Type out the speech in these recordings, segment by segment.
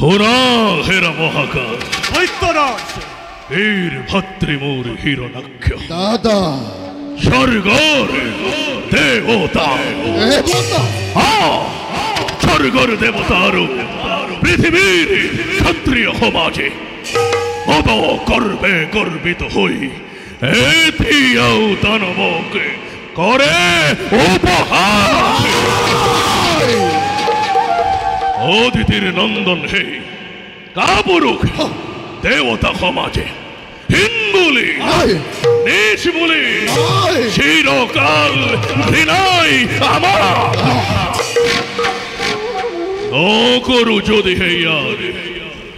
শোনা হেরা মহাকাল দৈত্যরাজ বীর ভাতৃমূর হিরণাক্ষ দাদা স্বর্গর দেবতা স্বর্গর দেবতার পৃথিবীর ক্ষত্রিয় সমাজে অত গর্বে গর্বিত হই এতিয়াও দানবকে করে উপহার অদিতির নন্দন হে কাপুরুষ দেবতা সমাজে হিন্দুলি নিজ বলি চিরকাল ঘৃণাই আমার নকরু যদি হেয়ার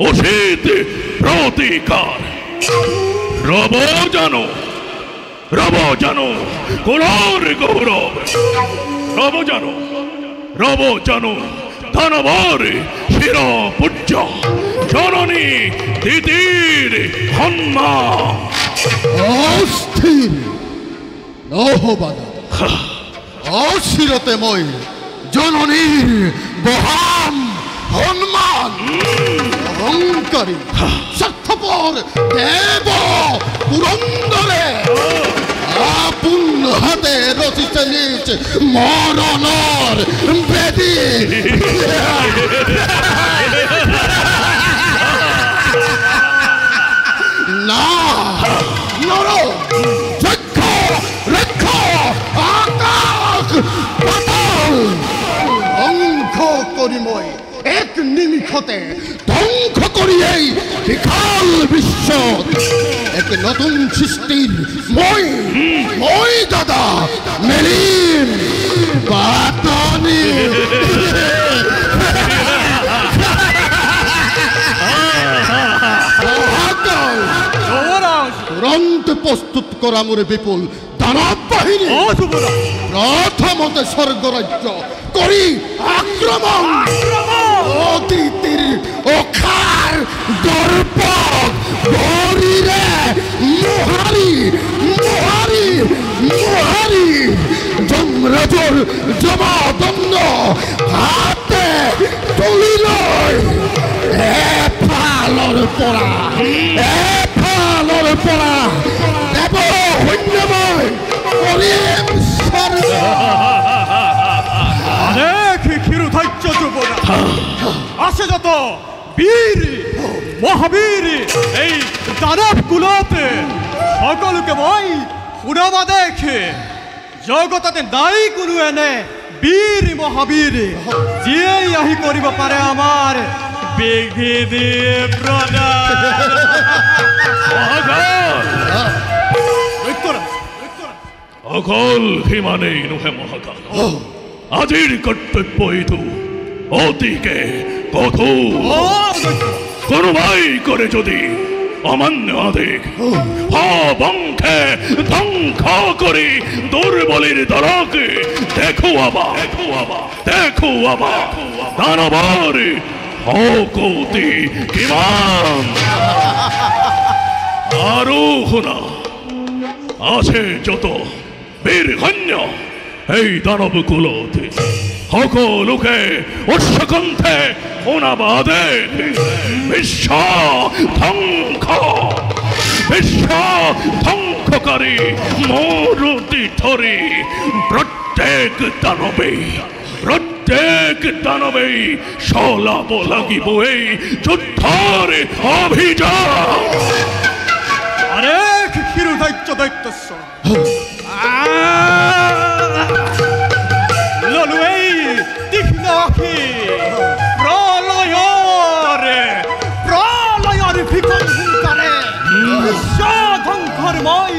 উচিত প্রতিকার রব জানো কোলার গৌরব রব জানো ধনবর শির পূজ্য জননী দিদির সম্মান অস্থির নহবাদা অস্থিরতে মই জননীর বহাম হনুমান অহংকারী স্বার্থপর দেব পুরন্দরে আপন হাতে রচিতে নিজ মরণর বেদি না নর যক্ষ রক্ষ আকাশ পাতাল ধ্বংস করিমই এক নিমিষতে ধ্বংস করিয়েই বিশাল বিশ্ব এক নতুন সৃষ্টির মই দাদা মেলিম বাতনি তুরন্ত প্রস্তুত করা মোরে বিপুল দানব বাহিনী প্রথমতে স্বর্গরাজ্য করি আক্রমণ অতীতের অখার দর্পক ভরিরে মোহারি যমরাজর জমাদন্দ হাতে তুলিল ফালর পড়া দেব শূন্যময় করিম স্বর্গ ক্ষীরধার্য যুবনা আসে যত বীর মহাবীর এই দানব কুলতে সকলকে মই শুনাবা দেখে জগততে নাই কোনো এনে বীর মহাবীর যিয়েই আহি কৰিব পাৰে আমাৰ বিঘিনি অকল সিমানেই নুহে মহাকাল আজিৰ কৰ্তব্য এইটো অতিকে কঠোৰ কোনোবাই কৰে যদি অমান্য আদেশ বংশে ধ্বংস কৰি দুৰ্বলীৰ দলকে দেখুৱাবা দানৱৰ শকতি কিমান আৰু শুনা আছে যত বীৰগণ্য এই দানৱ কুলতে সকলোকে উচ্চকণ্ঠে শুনাবা দেশ বিশ্ব ধ্বংসকাৰী মূৰ্তি ধৰি প্ৰত্যেক দানৱেই চলাব লাগিব এই যুদ্ধৰ অভিযান আরে ক্ষীরধার্য দৈত্যস্ব ললু এই তীক্ষ্ণ আখি প্রলয়র ভিকন হুঙ্কারে ধ্বংসময়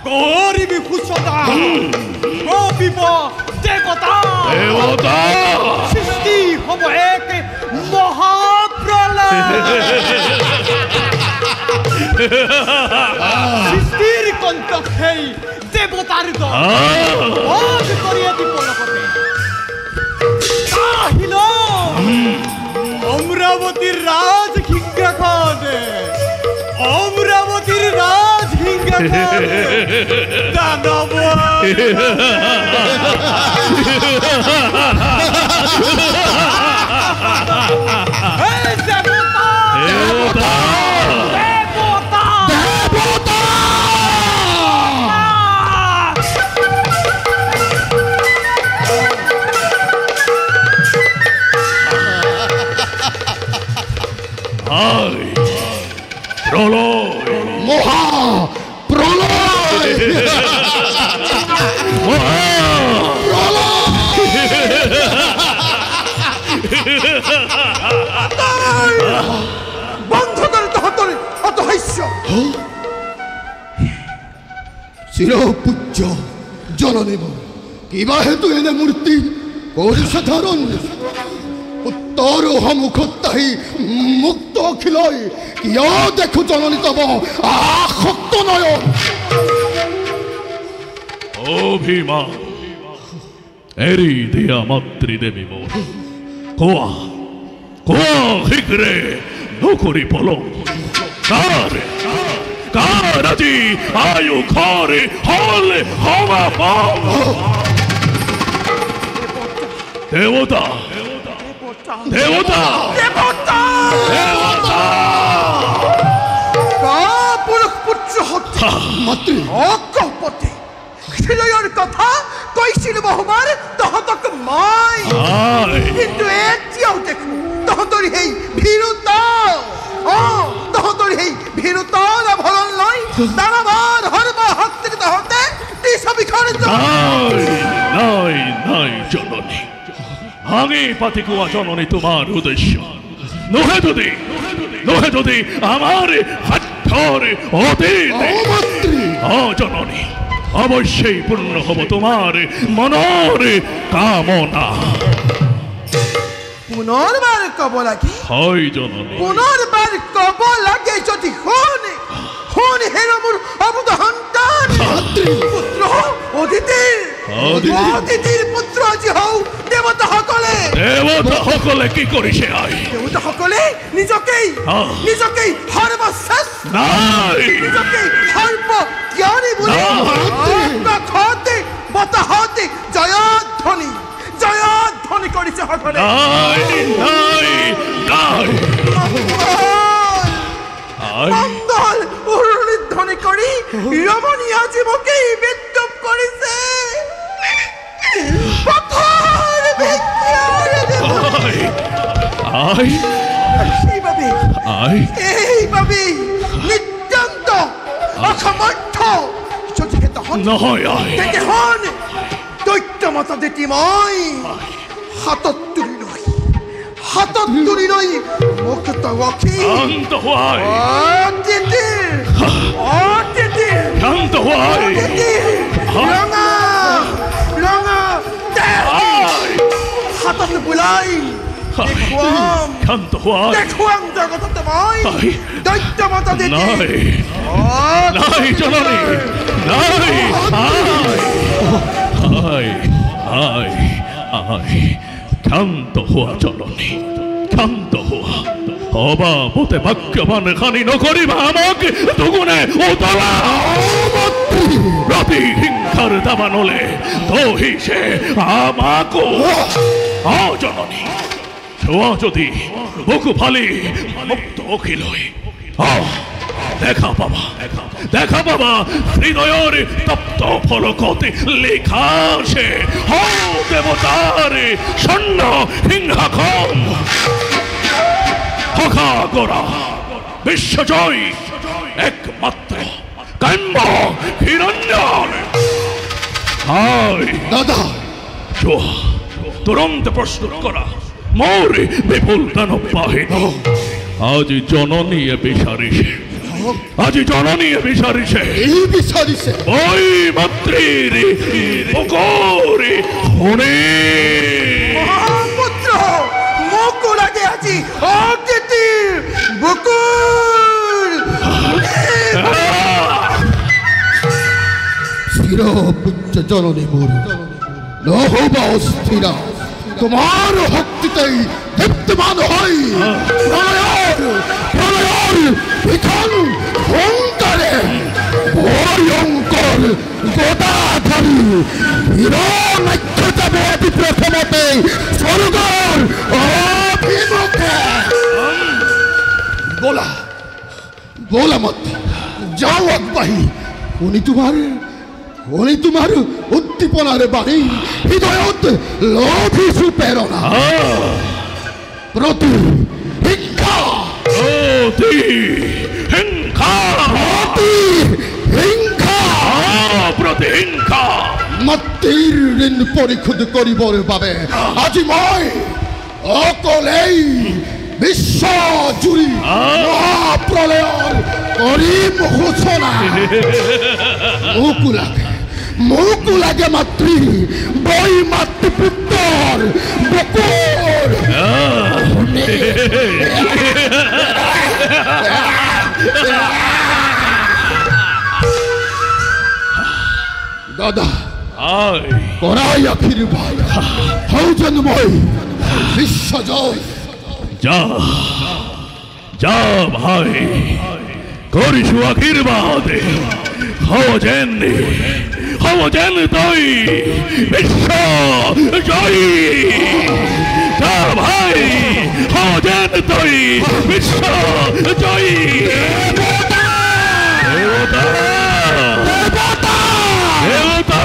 গরিবী কুশতা কপিব দেবতা সৃষ্টি হব এক মহাপ্রলয় সৃষ্টির কণ্ঠক সেই দেবতার দল করিয়া দিব লগতে আহিল অমরাবতীর রাজ হিংসাখন দানব দেবতা হৈছ চিরপূজ্য জননী মোৰ কিবা হেতু এনে মূৰ্তি কৰিছে ধাৰণ উত্তৰ সন্মুখত তাহি মুক্ত অখিলৈ কিয় দেখো জননী তব আসক্ত নয়ন অভিমান এৰি দিয়া মাতৃদেৱী মোৰ কোৱা কোৱা শীঘ্ৰে নকৰি পলম কাৰ আজি আয়ু ঘৰে হল সমাপন দেৱতা দেৱতা দেৱতা দেৱতা পুৰুষ পুত্ৰ হত্যা মাতৃ অকপতি হৃদয়ৰ কথা কৈছিলো বহুবাৰ তহঁতক মই আই কিন্তু এতিয়াও দেখো তহঁতৰ সেই ভীৰুতা তহঁতৰ সেই ভীৰুতাৰ আভৰণ লৈ দানৱৰ সৰ্ব শক্তিক তহঁতে ছবিখন নাই নাই জননী ভাঙি পাতি কোৱা জননী তোমাৰ উদ্দেশ্য নহয় যদি আমাৰ সাধ্যৰ অতীত মাতৃ জননী অবশ্যই পূর্ণ হব তোমার মনৰ কামনা পুনৰবাৰ কব লাগে হয় জননী পুনৰবাৰ কব লাগে যদি শুন হেৰ মোৰ অবুধ সন্তান পুত্ৰ অদিতিৰ পুত্ৰ আজি হও দেৱতাসকলে কি কৰিছে আই দেৱতাসকলে নিজকেই সৰ্বশ্ৰেষ্ঠ নাই নিজকেই সৰ্বজ্ঞানী বুলি আকাশতে বতাহতে জয়ধ্বনি কৰিছে সকলে নাই মণ্ডল উৰুধ্বনি কৰি ৰমণীয়া জীৱকেই বিদ্যুৎ কৰিছে এইবাবে নিতান্ত অসমৰ্থ নহয় আই দৈত্য মত দেতি মই হাতত তুলি লৈ মোক ৰখি শান্ত হোৱাই শান্ত হোৱাই ৰঙা হাতত বুলাই শান্ত হোৱাই দেখুৱাম জগততে মই দৈত্য মত দেতি নাই জননী নাই শান্ত হোৱা জননী শান্ত হোৱা অবাবতে বাক্যবান খানি নকৰিবা আমাক দুগুণে উতলা প্ৰতি হিংসাৰ দাবানলে দহিছে আমাকো জননী চোৱা যদি বুকু ফালি মুক্ত অখিলৈ দেখা পাবা হৃদয়ৰ তপ্ত ফলকতে লেখা আছে দেৱতাৰ স্বৰ্ণ সিংহাসন সখা কৰা বিশ্বজয় একমাত্ৰ কাম্য হিৰণ্যৰ দাদা চোৱা তুৰন্ত প্ৰস্তুত কৰা মোৰ বিপুল দানৱ বাহিনী আজি জননীয়ে বিচাৰিছে এই বিচাৰিছে ওই মাতৃৰ বুকুৰে শুনে পুত্ৰ মোক লাগে আজি অদিতিৰ বুকুৰ চিরপূজ্য জননী মোর নহবা অস্থির তোমার শক্তিতেই দীপ্তমান হই প্রলয়র বিখন ওঙ্কারে ভয়ঙ্কর গোদাধারী হিরণ্যক্ষ যাবে অতি প্রথমতে স্বর্গর অভিমুখে बोला मत जाओ अगबाही উনি তোমার উদ্দীপনার বাণী হৃদয়ত লোভিসু প্রেরণা প্রতি হিংসা মাতৃৰ ঋণ পৰিশোধ কৰিবৰ বাবে আজি মই অকলেই বিশ্ব জুৰি মহাপ্ৰলয়ৰ কৰিম ঘোষণা। মোকো লাগে মাতৃ বৈ মাতৃপুত্ৰৰ বকুৰ। দাদা কৰাই আশীৰ্বাদ হওঁ যেন মই বিশ্ব জয়। যা যা ভাই, করিস আশীর্বাদ। হও যেন তুই বিশ্ব জয়ী। যা ভাই, হও যেন তুই বিশ্ব জয়ী। দেবতা দেবতা দেবতা।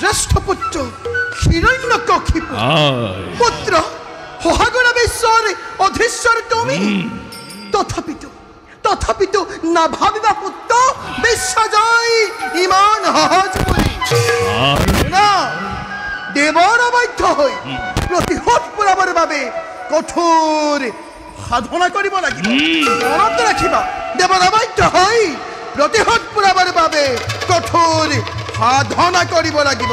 জ্যেষ্ঠ পুত্ৰ হিৰণ্যকশিপ পুত্ৰ সহাগৰা বিশ্বৰ অধীশ্বৰ তুমি। তথাপিতো নাভাবিবা পুত্ৰ বিশ্বজয় ইমান সহজ বুলি। দেৱৰ অবাধ্য হৈ প্ৰতিশোধ পুৰাবৰ বাবে কঠোৰ সাধনা কৰিব লাগিব। মনত ৰাখিবা, দেৱৰ অবাধ্য হৈ প্ৰতিশোধ পুৰাবৰ বাবে কঠোৰ সাধনা কৰিব লাগিব।